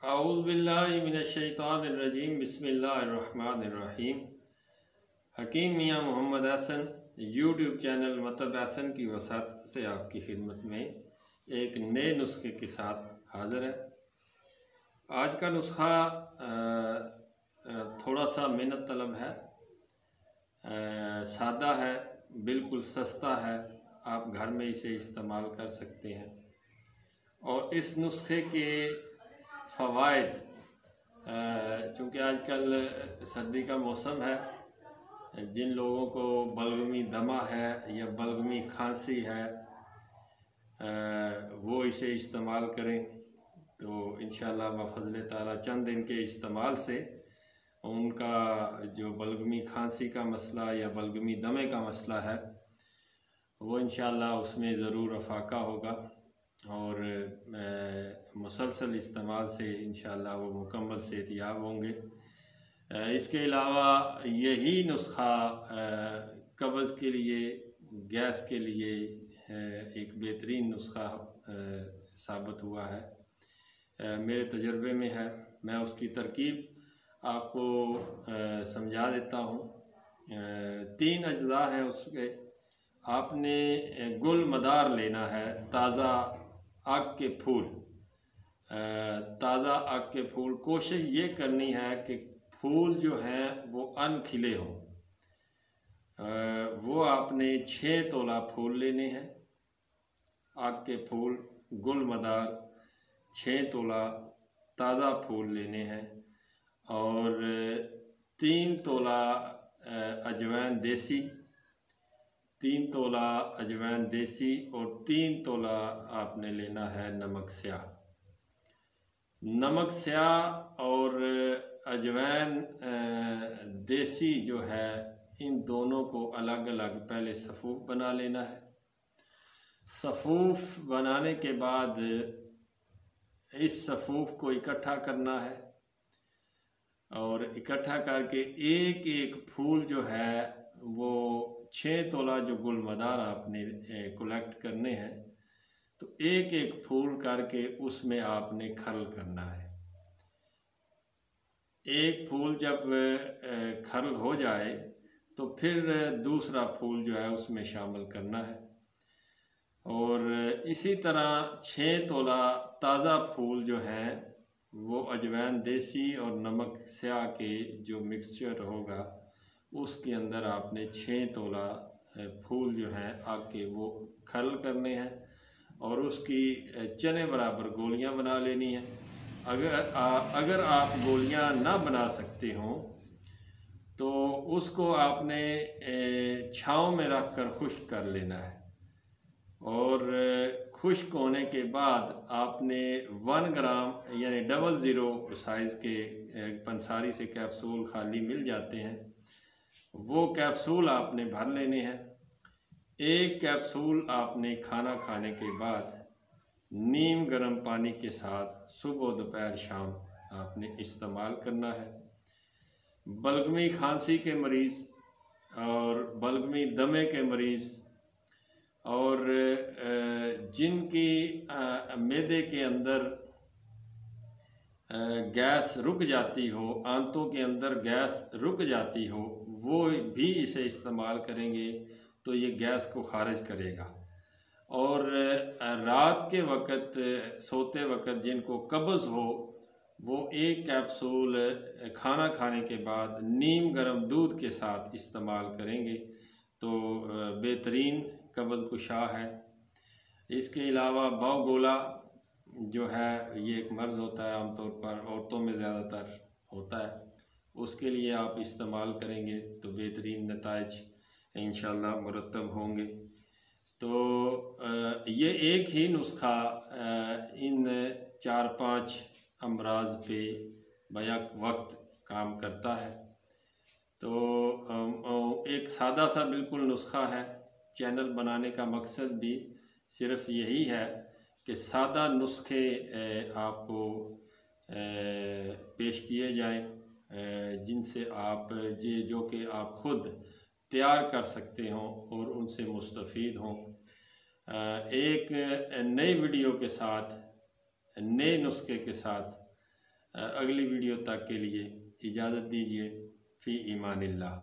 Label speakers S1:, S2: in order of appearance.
S1: औज़ुबिल्लाहि मिनश्शैतानिर्रजीम बिस्मिल्लाहिर्रहमानिर्रहीम। हकीम मियाँ Mohammad Hasan YouTube channel मतलब हसन की वसात से आपकी खिदमत में एक नए नुस्खे के साथ हाज़िर है। आज का नुस्खा थोड़ा सा मेहनत तलब है, सादा है, बिल्कुल सस्ता है, आप घर में इसे इस्तेमाल कर सकते हैं। और इस नुस्खे के फ़वाइद, चूँकि आजकल सर्दी का मौसम है, जिन लोगों को बलगमी दमा है या बलगमी खांसी है वो इसे इस्तेमाल करें तो इंशाअल्लाह बफ़ज़्ल ताला चंद दिन के इस्तेमाल से उनका जो बलगमी खांसी का मसला या बलगमी दमे का मसला है वो इंशाअल्लाह उसमें ज़रूर अफाका होगा और मुसलसल इस्तेमाल से इंशाअल्लाह वो मुकम्मल सेहतियाब होंगे। इसके अलावा यही नुस्खा कब्ज़ के लिए, गैस के लिए एक बेहतरीन नुस्खा साबित हुआ है, मेरे तजुर्बे में है। मैं उसकी तरकीब आपको समझा देता हूँ। 3 अज्ज़ा हैं उसके। आपने गुल मदार लेना है, ताज़ा आग के फूल, ताज़ा आग के फूल। कोशिश ये करनी है कि फूल जो हैं वो अनखिले हों। वो आपने 6 तोला फूल लेने हैं, आग के फूल, गुल मदार 6 तोला ताज़ा फूल लेने हैं और 3 तोला अजवाइन देसी, 3 तोला अजवाइन देसी और 3 तोला आपने लेना है नमक स्याह। नमक स्याह और अजवाइन देसी जो है, इन दोनों को अलग अलग पहले सफ़ूफ़ बना लेना है। सफ़ूफ़ बनाने के बाद इस सफ़ूफ़ को इकट्ठा करना है और इकट्ठा करके एक एक फूल जो है वो 6 तोला जो गुल मदार आपने कलेक्ट करने हैं तो एक एक फूल करके उसमें आपने खर्ल करना है। एक फूल जब खर्ल हो जाए तो फिर दूसरा फूल जो है उसमें शामिल करना है और इसी तरह 6 तोला ताज़ा फूल जो हैं वो अजवाइन देसी और नमक स्याह के जो मिक्सचर होगा उसके अंदर आपने 6 तोला फूल जो हैं आग के वो खर्ल करने हैं और उसकी चने बराबर गोलियां बना लेनी हैं। अगर आप गोलियां ना बना सकते हों तो उसको आपने छाँव में रख कर खुश्क कर लेना है और खुश्क होने के बाद आपने 1 ग्राम यानी 00 साइज़ के पंसारी से कैप्सूल खाली मिल जाते हैं, वो कैप्सूल आपने भर लेने हैं। एक कैप्सूल आपने खाना खाने के बाद नीम गर्म पानी के साथ सुबह दोपहर शाम आपने इस्तेमाल करना है। बलगमी खांसी के मरीज़ और बलगमी दमे के मरीज़ और जिनकी मैदे के अंदर गैस रुक जाती हो, आंतों के अंदर गैस रुक जाती हो, वो भी इसे इस्तेमाल करेंगे तो ये गैस को खारिज करेगा। और रात के वक़्त सोते वक़्त जिनको कब्ज़ हो वो एक कैप्सूल खाना खाने के बाद नीम गर्म दूध के साथ इस्तेमाल करेंगे तो बेहतरीन कब्ज़ कुशा है। इसके अलावा बावगोला जो है ये एक मर्ज़ होता है, आमतौर पर औरतों में ज़्यादातर होता है, उसके लिए आप इस्तेमाल करेंगे तो बेहतरीन नताइज इंशाअल्लाह मुरतब होंगे। तो ये एक ही नुस्खा इन 4-5 अमराज पे बैक वक्त काम करता है। तो एक सादा सा बिल्कुल नुस्खा है। चैनल बनाने का मकसद भी सिर्फ़ यही है कि सादा नुस्खे आपको पेश किए जाएं जिनसे आप जो कि आप ख़ुद तैयार कर सकते हों और उनसे मुस्तफ़ीद हों। एक नई वीडियो के साथ, नए नुस्खे के साथ अगली वीडियो तक के लिए इजाज़त दीजिए। फ़ी ईमानिल्लाह।